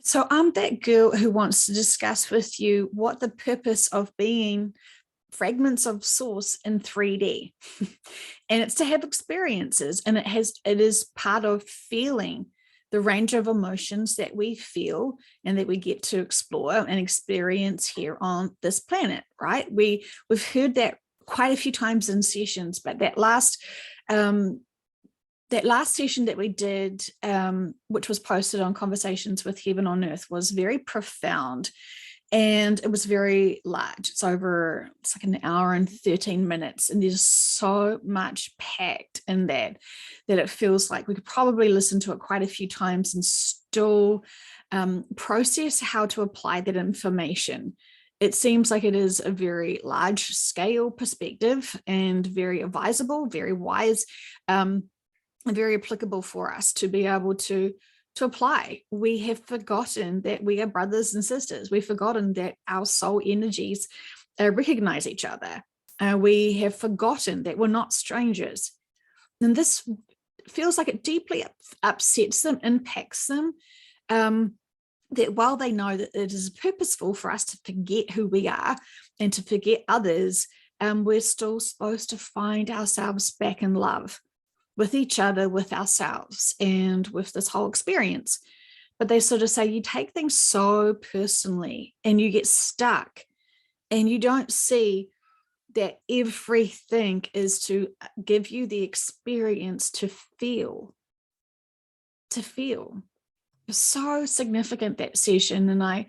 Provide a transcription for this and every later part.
So I'm that girl who wants to discuss with you what the purpose of being fragments of source in 3D. And it's to have experiences, and it is part of feeling the range of emotions that we feel and that we get to explore and experience here on this planet, right? We've heard that quite a few times in sessions, but um, that last session that we did, which was posted on Conversations with Heaven on Earth, was very profound, and it was very large. It's like an hour and 13 minutes, and there's so much packed in that it feels like we could probably listen to it quite a few times and still process how to apply that information. It seems like it is a very large scale perspective and very advisable, very wise, and very applicable for us to be able to apply. We have forgotten that we are brothers and sisters. We've forgotten that our soul energies recognize each other. We have forgotten that we're not strangers. And this feels like it deeply upsets them, impacts them, that while they know that it is purposeful for us to forget who we are and to forget others, we're still supposed to find ourselves back in love with each other, with ourselves, and with this whole experience. But they sort of say you take things so personally and you get stuck, and you don't see that everything is to give you the experience to feel. It's so significant, that session, and I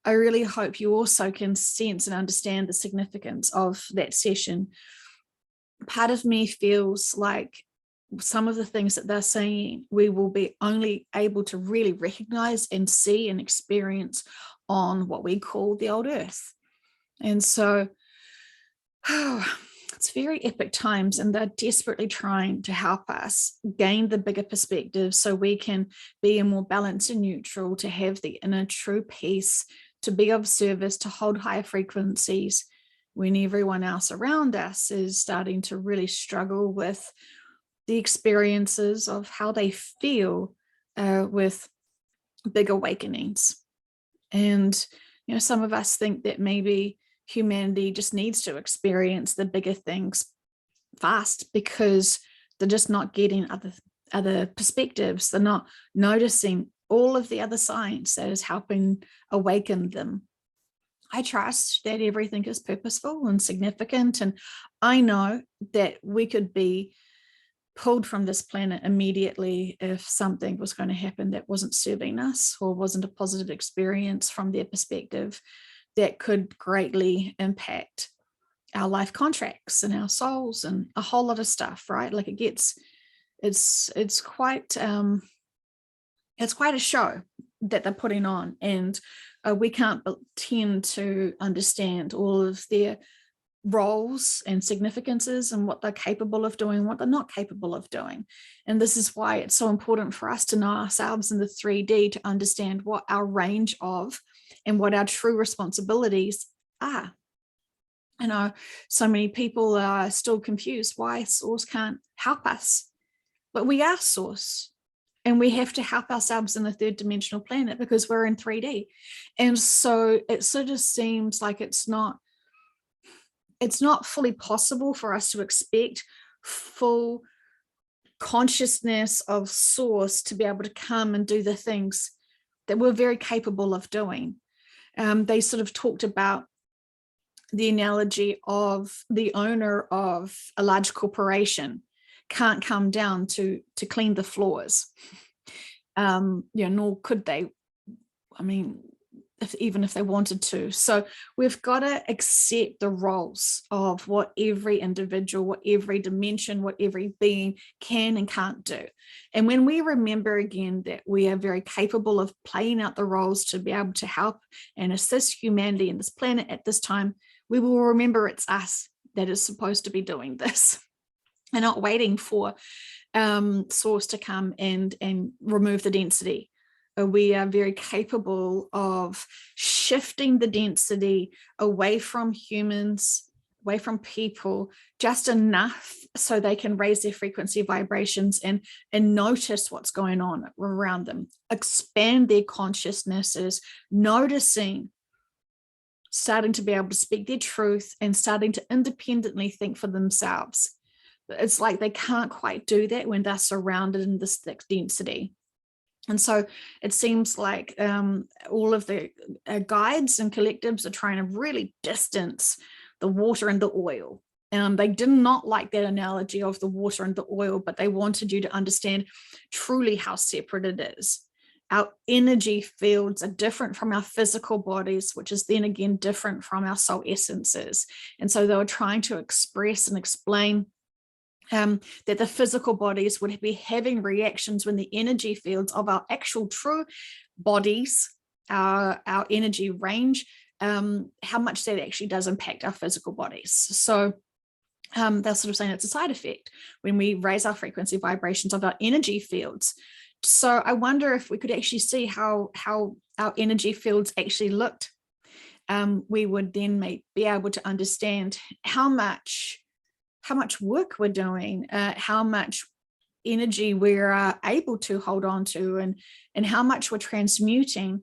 really hope you also can sense and understand the significance of that session. Part of me feels like some of the things that they're saying, we will be only able to really recognize and see and experience on what we call the old earth. And so it's very epic times, and they're desperately trying to help us gain the bigger perspective so we can be in more balanced and neutral, to have the inner true peace, to be of service, to hold higher frequencies when everyone else around us is starting to really struggle with the experiences of how they feel with big awakenings. And, some of us think that maybe humanity just needs to experience the bigger things fast because they're just not getting other perspectives. They're not noticing all of the other science that is helping awaken them. I trust that everything is purposeful and significant. And I know that we could be pulled from this planet immediately if something was going to happen that wasn't serving us or wasn't a positive experience from their perspective, that could greatly impact our life contracts and our souls and a whole lot of stuff, right? Like it's quite a show that they're putting on, and we can't pretend to understand all of their roles and significances and what they're capable of doing, what they're not capable of doing. And this is why it's so important for us to know ourselves in the 3D, to understand what our range of and what our true responsibilities are. So many people are still confused why Source can't help us, but we are Source, and we have to help ourselves in the third dimensional planet because we're in 3D. And so it sort of seems like it's not fully possible for us to expect full consciousness of Source to be able to come and do the things that we're very capable of doing. They sort of talked about the analogy of the owner of a large corporation can't come down to clean the floors. Nor could they. I mean, even if they wanted to. So we've got to accept the roles of what every individual, what every dimension, what every being can and can't do. And when we remember again that we are very capable of playing out the roles to be able to help and assist humanity in this planet at this time, we will remember it's us that is supposed to be doing this, and not waiting for Source to come and remove the density. We are very capable of shifting the density away from humans, away from people just enough so they can raise their frequency vibrations and notice what's going on around them, expand their consciousnesses, noticing, starting to be able to speak their truth and starting to independently think for themselves. It's like they can't quite do that when they're surrounded in this thick density. And so it seems like all of the guides and collectives are trying to really distance the water and the oil. They did not like that analogy of the water and the oil, but they wanted you to understand truly how separate it is. Our energy fields are different from our physical bodies, which is then again different from our soul essences. And so they were trying to express and explain that the physical bodies would be having reactions when the energy fields of our actual true bodies, our energy range, how much that actually does impact our physical bodies. So they're sort of saying it's a side effect when we raise our frequency vibrations of our energy fields. So I wonder if we could actually see how our energy fields actually looked. We would then be able to understand how much work we're doing, how much energy we're able to hold on to, and how much we're transmuting.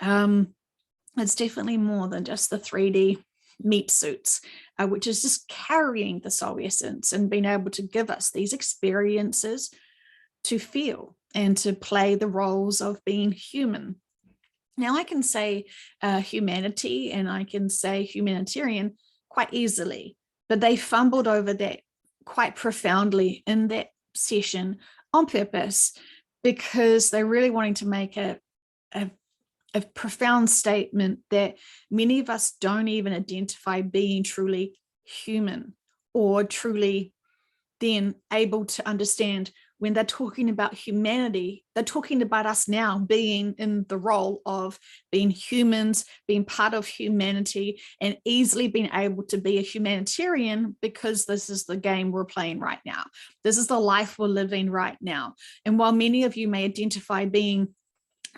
It's definitely more than just the 3D meat suits, which is just carrying the soul essence and being able to give us these experiences to feel and to play the roles of being human. Now I can say humanity and I can say humanitarian quite easily, but they fumbled over that quite profoundly in that session on purpose, because they're really wanting to make a profound statement that many of us don't even identify being truly human or truly then able to understand. When they're talking about humanity, they're talking about us now being in the role of being humans, being part of humanity, and easily being able to be a humanitarian, because this is the game we're playing right now. This is the life we're living right now. And while many of you may identify being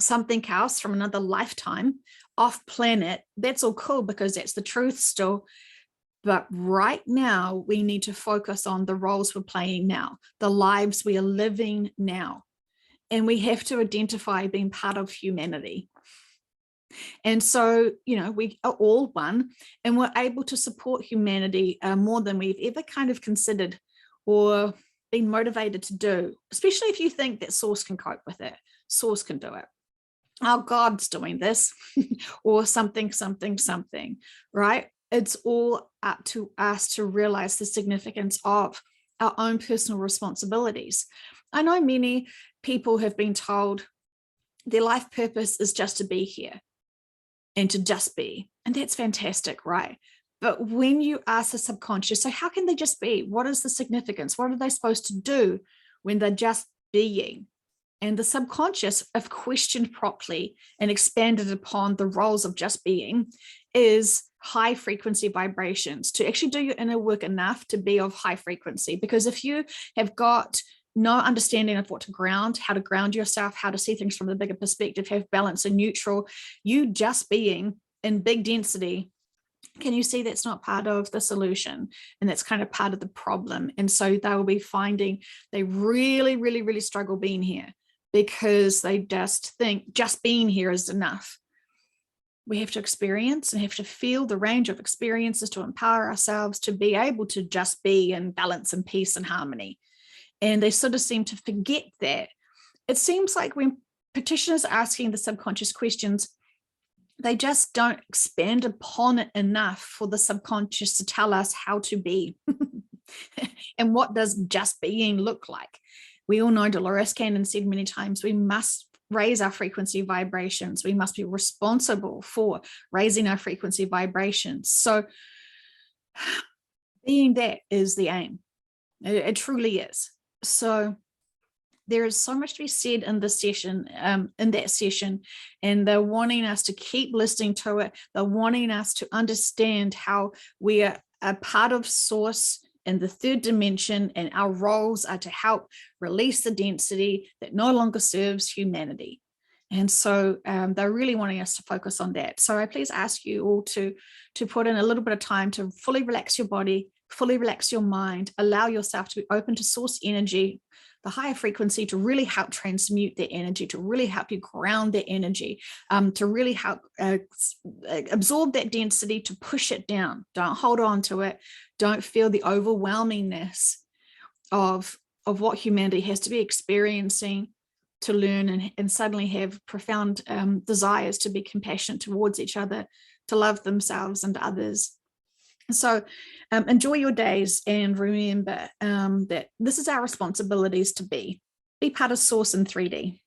something else from another lifetime off planet, that's all cool because that's the truth still. But right now, we need to focus on the roles we're playing now, the lives we are living now. And we have to identify being part of humanity. And so, we are all one, and we're able to support humanity more than we've ever kind of considered or been motivated to do, especially if you think that Source can cope with it. Source can do it. Our God's doing this or something, right? It's all up to us to realize the significance of our own personal responsibilities. I know many people have been told their life purpose is just to be here and to just be. And that's fantastic, right? But when you ask the subconscious, so how can they just be? What is the significance? What are they supposed to do when they're just being? And the subconscious, if questioned properly and expanded upon the roles of just being, is high frequency vibrations, to actually do your inner work enough to be of high frequency. Because if you have got no understanding of what to ground, how to ground yourself, how to see things from the bigger perspective, have balance and neutral, you just being in big density, can you see that's not part of the solution? And that's kind of part of the problem. And so they will be finding they really, really, really struggle being here because they just think just being here is enough. We have to experience and have to feel the range of experiences to empower ourselves to be able to just be in balance and peace and harmony. And they sort of seem to forget that. It seems like when practitioners are asking the subconscious questions, they just don't expand upon it enough for the subconscious to tell us how to be. And what does just being look like? We all know Dolores Cannon said many times, we must raise our frequency vibrations. We must be responsible for raising our frequency vibrations. So being that is the aim. It truly is. So there is so much to be said in this session, in that session, and they're wanting us to keep listening to it. They're wanting us to understand how we are a part of Source in the third dimension, and our roles are to help release the density that no longer serves humanity. And so they're really wanting us to focus on that. So I please ask you all to put in a little bit of time to fully relax your body, fully relax your mind, allow yourself to be open to source energy, the higher frequency, to really help transmute their energy, to really help you ground their energy, to really help absorb that density, to push it down. Don't hold on to it. Don't feel the overwhelmingness of what humanity has to be experiencing to learn, and suddenly have profound desires to be compassionate towards each other, to love themselves and others. So enjoy your days, and remember that this is our responsibilities to be part of Source in 3D.